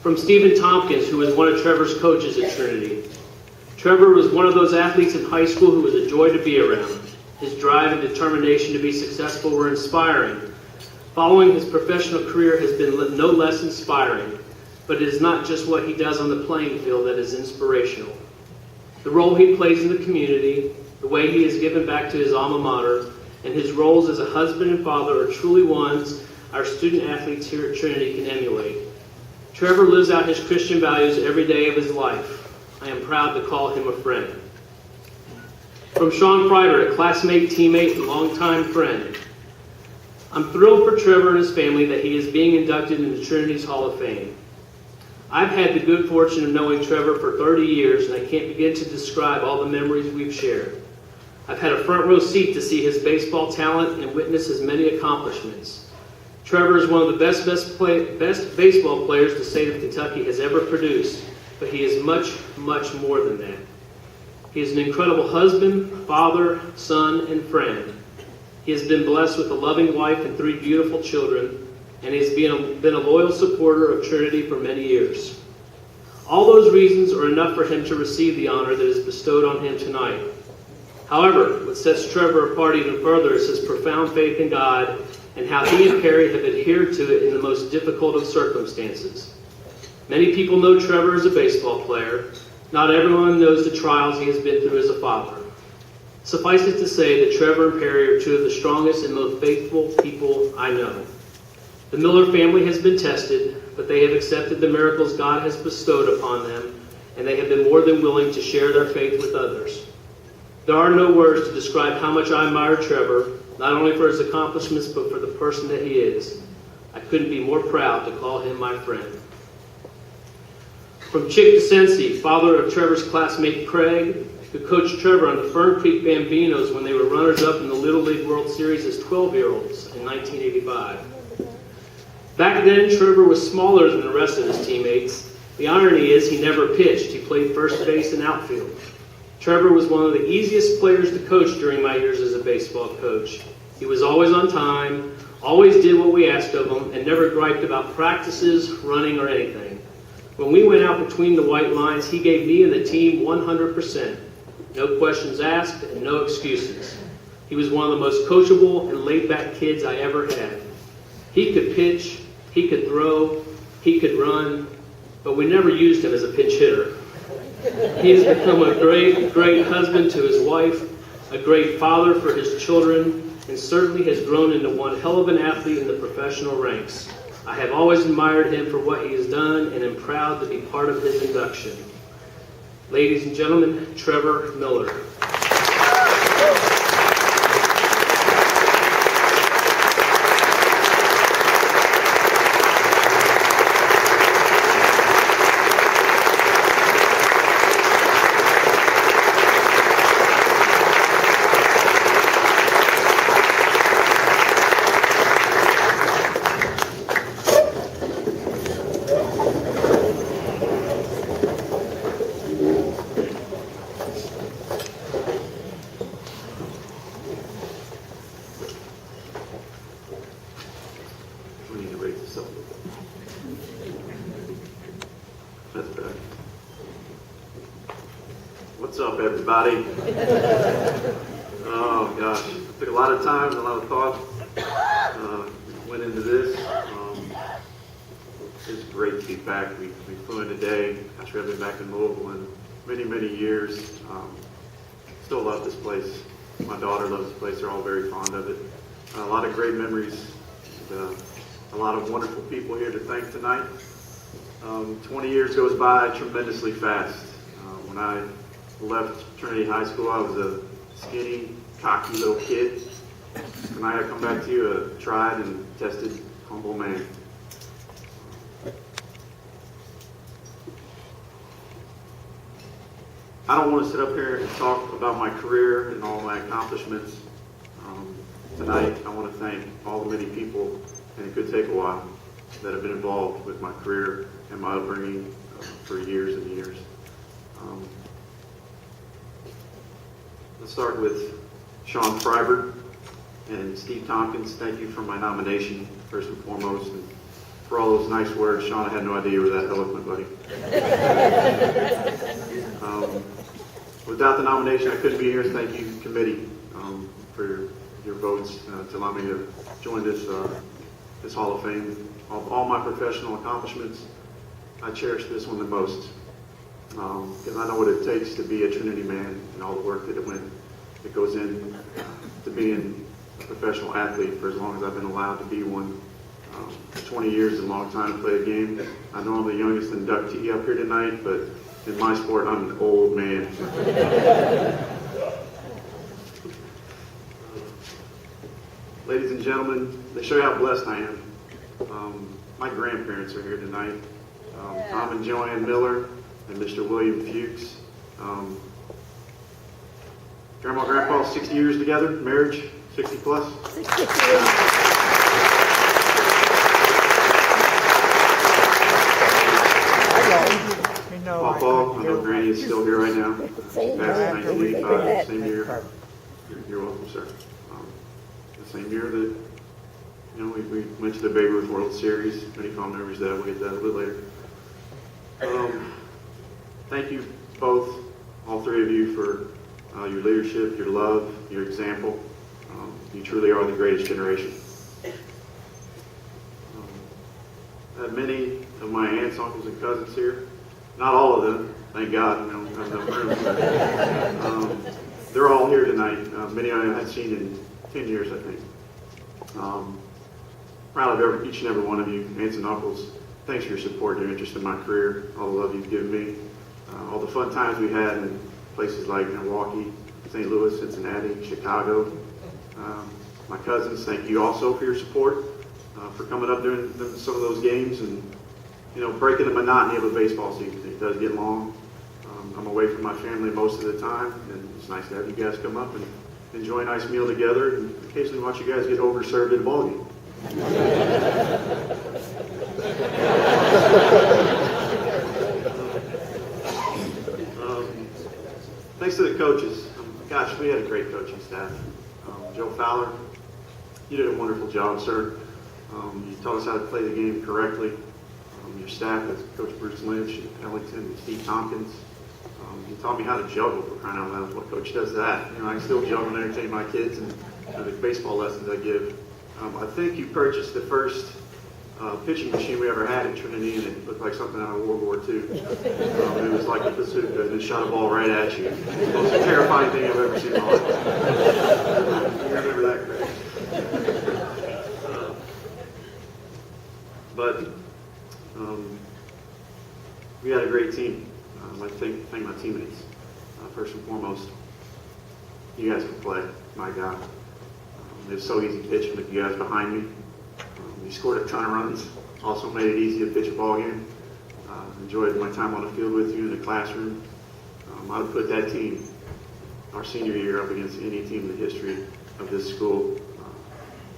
From Stephen Tompkins, who was one of Trevor's coaches at Trinity. Trever was one of those athletes in high school who was a joy to be around. His drive and determination to be successful were inspiring. Following his professional career has been no less inspiring, but it is not just what he does on the playing field that is inspirational. The role he plays in the community, the way he has given back to his alma mater, and his roles as a husband and father are truly ones our student athletes here at Trinity can emulate. Trever lives out his Christian values every day of his life. I am proud to call him a friend. From Sean Freiber, a classmate, teammate, and longtime friend. I'm thrilled for Trever and his family that he is being inducted into Trinity's Hall of Fame. I've had the good fortune of knowing Trever for 30 years, and I can't begin to describe all the memories we've shared. I've had a front row seat to see his baseball talent and witness his many accomplishments. Trever is one of the best baseball players the state of Kentucky has ever produced, but he is much, much more than that. He is an incredible husband, father, son, and friend. He has been blessed with a loving wife and 3 beautiful children, and he has been a loyal supporter of Trinity for many years. All those reasons are enough for him to receive the honor that is bestowed on him tonight. However, what sets Trever apart even further is his profound faith in God and how he and Perry have adhered to it in the most difficult of circumstances. Many people know Trever as a baseball player. Not everyone knows the trials he has been through as a father. Suffice it to say that Trever and Perry are 2 of the strongest and most faithful people I know. The Miller family has been tested, but they have accepted the miracles God has bestowed upon them, and they have been more than willing to share their faith with others. There are no words to describe how much I admire Trever, not only for his accomplishments, but for the person that he is. I couldn't be more proud to call him my friend. From Chick DeCensi, father of Trevor's classmate Craig, who coached Trever on the Fern Creek Bambinos when they were runners-up in the Little League World Series as 12-year-olds in 1985. Back then, Trever was smaller than the rest of his teammates. The irony is he never pitched. He played first base and outfield. Trever was one of the easiest players to coach during my years as a baseball coach. He was always on time, always did what we asked of him, and never griped about practices, running, or anything. When we went out between the white lines, he gave me and the team 100%. No questions asked and no excuses. He was one of the most coachable and laid-back kids I ever had. He could pitch, he could throw, he could run, but we never used him as a pinch hitter. He has become a great, great husband to his wife, a great father for his children, and certainly has grown into one hell of an athlete in the professional ranks. I have always admired him for what he has done and am proud to be part of his induction. Ladies and gentlemen, Trever Miller. What's up, everybody? Oh gosh, it took a lot of time, a lot of thought went into this. It's great to be back. We flew in today. Gosh, we haven't been back in Louisville in many, many years. Still love this place. My daughter loves this place. They're all very fond of it. A lot of great memories. A lot of wonderful people here to thank tonight. 20 years goes by tremendously fast. When I left Trinity High School, I was a skinny, cocky little kid. Tonight I come back to you a tried and tested, humble man. I don't want to sit up here and talk about my career and all my accomplishments. Tonight I want to thank all the many people, and it could take a while, that have been involved with my career and my upbringing for years and years. Let's start with Sean Freiber and Steve Tompkins. Thank you for my nomination, first and foremost. And for all those nice words. Sean, I had no idea you were that eloquent, buddy. Without the nomination, I couldn't be here. Thank you, committee, for your votes to allow me to join this Hall of Fame. Of all my professional accomplishments, I cherish this one the most because I know what it takes to be a Trinity man and all the work that goes in to being a professional athlete for as long as I've been allowed to be one. 20 years is a long time to play a game. I know I'm the youngest inductee up here tonight, but in my sport, I'm an old man. Ladies and gentlemen, to show you how blessed I am, my grandparents are here tonight. Tom and Joanne Miller and Mr. William Fuchs. Grandma and Grandpa, 60 years together, marriage, 60 plus. 62. Papa, I know Granny is still here right now. Same Passed in year. 1985, same year. You're welcome, sir. The same year that, we went to the Babe Ruth World Series. Many fond memories of that. We'll get to that a little bit later. Thank you both, all three of you, for your leadership, your love, your example. You truly are the greatest generation. I have many of my aunts, uncles, and cousins here. Not all of them, thank God. We don't have enough room. But, they're all here tonight. Many I haven't seen in 10 years, I think. Proud of each and every one of you, aunts and uncles. Thanks for your support and your interest in my career, all the love you've given me, all the fun times we had in places like Milwaukee, St. Louis, Cincinnati, Chicago. My cousins, thank you also for your support, for coming up during some of those games and breaking the monotony of a baseball season. It does get long. I'm away from my family most of the time, and it's nice to have you guys come up and enjoy a nice meal together and occasionally watch you guys get overserved at a ball game. Thanks to the coaches. Gosh, we had a great coaching staff. Joe Fowler, you did a wonderful job, sir. You taught us how to play the game correctly. Your staff, that's Coach Bruce Lynch, Ellington, and Steve Tompkins. You taught me how to juggle, for crying out loud. What coach does that? I can still juggle and entertain my kids and the baseball lessons I give. I think you purchased the first pitching machine we ever had at Trinity, and it looked like something out of World War II. It was like a bazooka, and it shot a ball right at you. It was the most terrifying thing I've ever seen in my life. You remember that, Craig? But we had a great team. I'd like to thank my teammates. First and foremost, you guys can play, my God. It was so easy pitching with you guys behind me. You scored a ton of runs. Also made it easy to pitch a ball game. Enjoyed my time on the field with you in the classroom. I would put that team, our senior year, up against any team in the history of this school.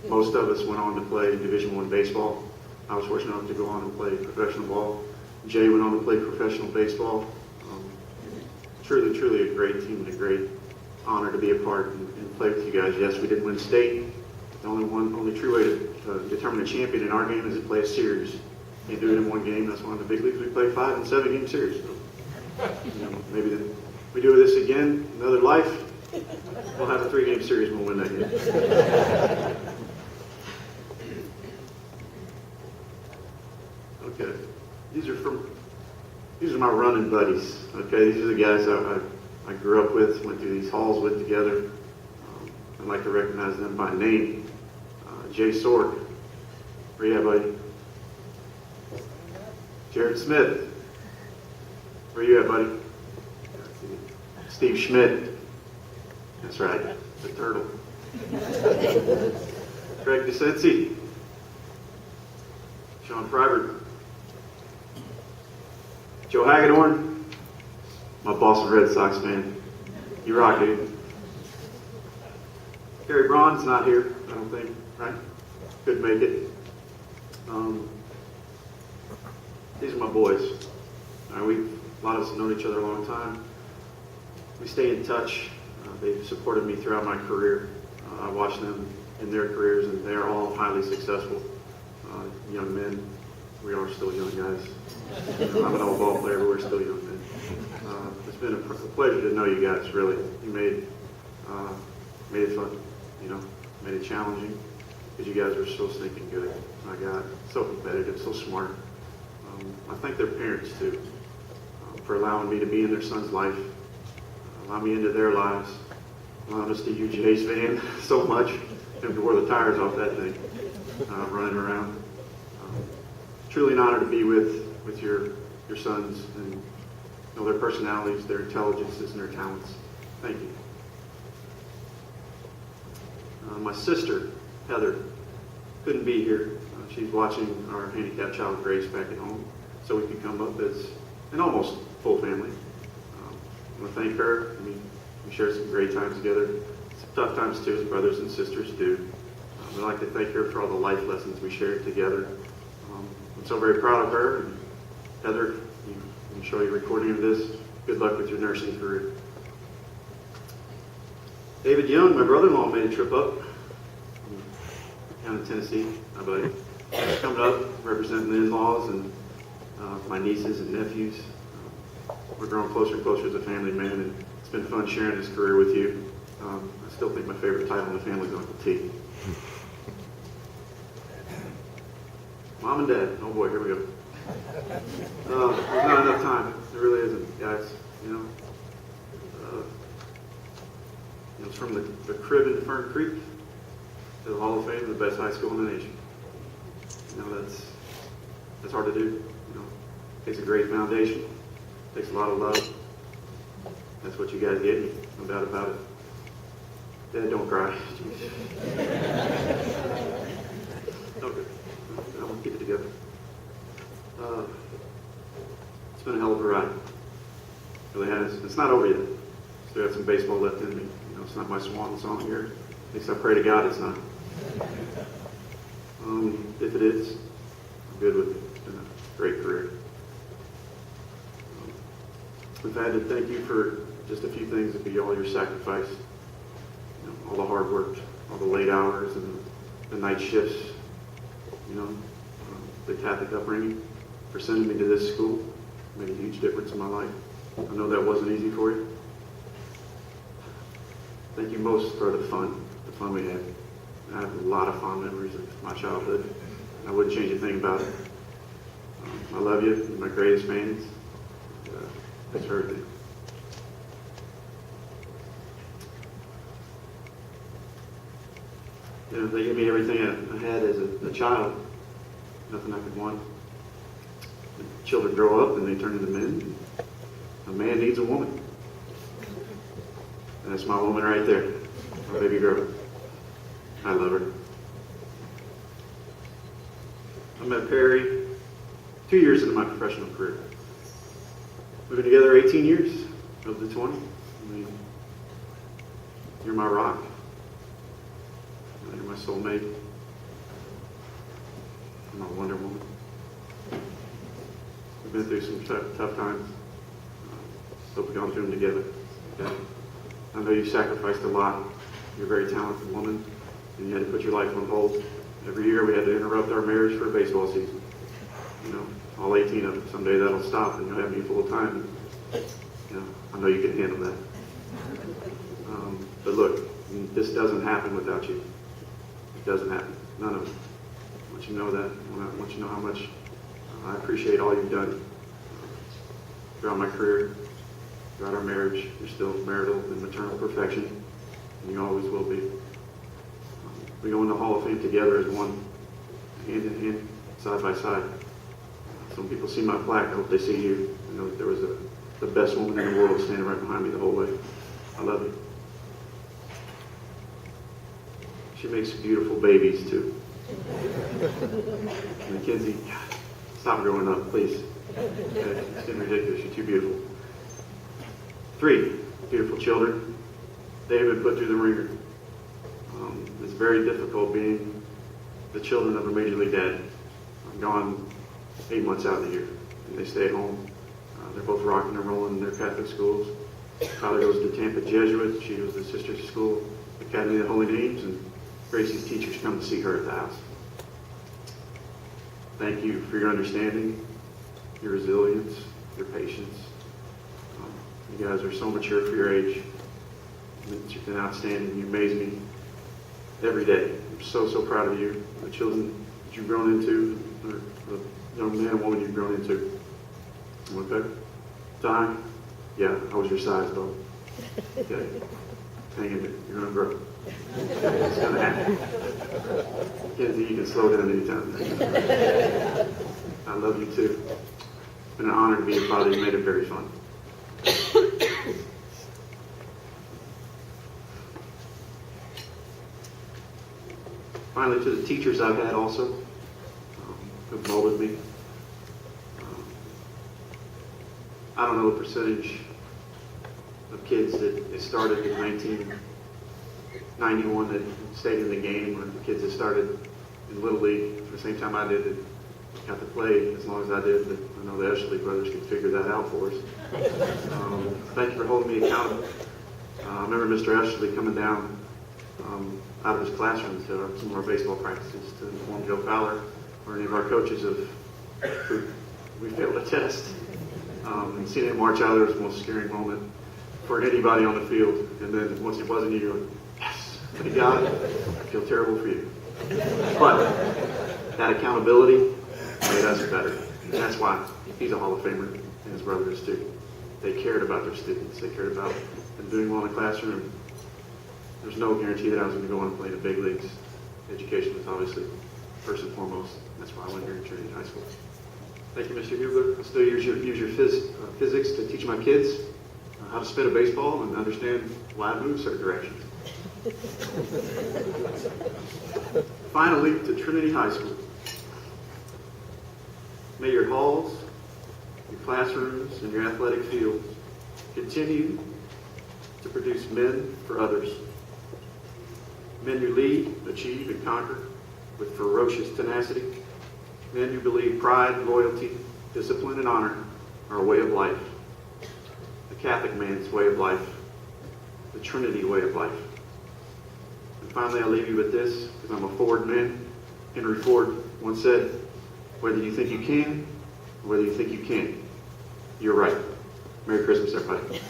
Most of us went on to play Division I baseball. I was fortunate enough to go on and play professional ball. Jay went on to play professional baseball. Truly, truly a great team and a great honor to be a part and play with you guys. Yes, we didn't win state. The only true way to determine a champion in our game is to play a series. Can't do it in one game. That's why in the big leagues we play 5 and 7 game series. So, maybe then we do this again, another life. We'll have a 3-game series and we'll win that game. Okay, these are my running buddies. Okay, these are the guys I grew up with, went through these halls with together. I'd like to recognize them by name. Jay Sork, where you at, buddy? Jared Smith, where you at, buddy? Steve Schmidt, that's right, the turtle. Craig DeCensi, Sean Freibert, Joe Hagedorn, my Boston Red Sox fan. You rock, dude. Gary Braun's not here, I don't think, right? Couldn't make it. These are my boys. A lot of us have known each other a long time. We stay in touch. They've supported me throughout my career. I watched them in their careers, and they are all highly successful young men. we are still young guys. I'm an old ball player, but we're still young men. It's been a pleasure to know you guys, really. You made it fun, made it challenging, because you guys are so stinking good. My God, so competitive, so smart. I thank their parents, too, for allowing me to be in their son's life, allow me into their lives, allowing us to use Jay's van so much, him to wear the tires off that thing, running around. Truly an honor to be with your sons and know their personalities, their intelligences, and their talents. Thank you. My sister, Heather, couldn't be here. She's watching our handicapped child Grace back at home, so we could come up as an almost full family. I want to thank her. We shared some great times together. Some tough times too, as brothers and sisters do. I'd like to thank her for all the life lessons we shared together. I'm so very proud of her. And Heather, you can show you a recording of this. Good luck with your nursing career. David Young, my brother-in-law, made a trip up down in Tennessee. My buddy. Coming up, representing the in-laws and my nieces and nephews. We're growing closer and closer as a family, man, and it's been fun sharing this career with you. I still think my favorite title in the family is Uncle T. Mom and Dad. Oh boy, here we go. There's not enough time. There really isn't, guys. It's from the crib in Fern Creek to the Hall of Fame, the best high school in the nation. That's hard to do. It takes a great foundation. It takes a lot of love. That's what you guys gave me. No doubt about it. Dad, don't cry. Okay. I'm going to keep it together. It's been a hell of a ride. It really has. It's not over yet. Still got some baseball left in me. It's not my swan song here. At least I pray to God it's not. If it is, I'm good with it. It's been a great career. We've had to thank you for just a few things. It'd be all your sacrifice, all the hard work, all the late hours and the night shifts, the Catholic upbringing, for sending me to this school. It made a huge difference in my life. I know that wasn't easy for you. Thank you most for the fun we had. I have a lot of fond memories of my childhood. I wouldn't change a thing about it. I love you. You're my greatest fans. Thanks for everything. They gave me everything I had as a child. Nothing I could want. The children grow up and they turn into men. A man needs a woman. And that's my woman right there. My baby girl. I love her. I met Perry 2 years into my professional career. We've been together 18 years of the 20. You're my rock. You're my soulmate. You're my Wonder Woman. We've been through some tough times. Hope we've gone through them together. Okay? I know you sacrificed a lot. You're a very talented woman, and you had to put your life on hold. Every year we had to interrupt our marriage for a baseball season. All 18 of them. Someday that'll stop, and you'll have me full time. I know you can handle that. But look, this doesn't happen without you. It doesn't happen. None of it. I want you to know that. I want you to know how much I appreciate all you've done throughout my career. Throughout our marriage, you're still marital and maternal perfection, and you always will be. We go in the Hall of Fame together as one, hand in hand, side by side. Some people see my plaque. I hope they see you. I know that there was the best woman in the world standing right behind me the whole way. I love you. She makes beautiful babies, too. Mackenzie, stop growing up, please. It's getting ridiculous. You're too beautiful. 3 beautiful children. David put through the ringer. It's very difficult being the children of a Major League dad. I'm gone 8 months out of the year, and they stay at home. They're both rocking and rolling in their Catholic schools. Tyler goes to Tampa Jesuit. She goes to Sister School, Academy of the Holy Names, and Gracie's teachers come to see her at the house. thank you for your understanding, your resilience, your patience. You guys are so mature for your age. You've been outstanding. You amaze me every day. I'm so, so proud of you, the children that you've grown into, or the young man and woman you've grown into. Okay? Di? Yeah, I was your size, though. Okay. Hang in there. You're going to grow. It's going to happen. Kenzie, you can slow down anytime. I love you, too. It's been an honor to be your father. You made it very fun. Finally, to the teachers I've had also, who've molded me. I don't know the percentage of kids that started in 1991 that stayed in the game, or the kids that started in Little League at the same time I did that got to play as long as I did. But I know the Ashley brothers could figure that out for us. Thank you for holding me accountable. I remember Mr. Ashley coming down out of his classroom to some of our baseball practices to inform Joe Fowler or any of our coaches of who we failed a test. And seeing him march out there was the most scary moment for anybody on the field. And then once it wasn't you, you're like, yes, thank God, I feel terrible for you. But that accountability made us better. And that's why he's a Hall of Famer and his brothers too. They cared about their students. They cared about them doing well in the classroom. There's no guarantee that I was going to go on and play in the big leagues. Education was obviously first and foremost. That's why I went here at Trinity High School. Thank you, Mr. Hubler. I still use your physics to teach my kids how to spin a baseball and understand why I move certain directions. Finally, to Trinity High School. May your halls, your classrooms, and your athletic fields continue to produce men for others. Men who lead, achieve, and conquer with ferocious tenacity. Men who believe pride, loyalty, discipline, and honor are a way of life. The Catholic man's way of life. The Trinity way of life. And finally, I leave you with this, because I'm a Ford man. Henry Ford once said, whether you think you can, or whether you think you can't, you're right. Merry Christmas, everybody.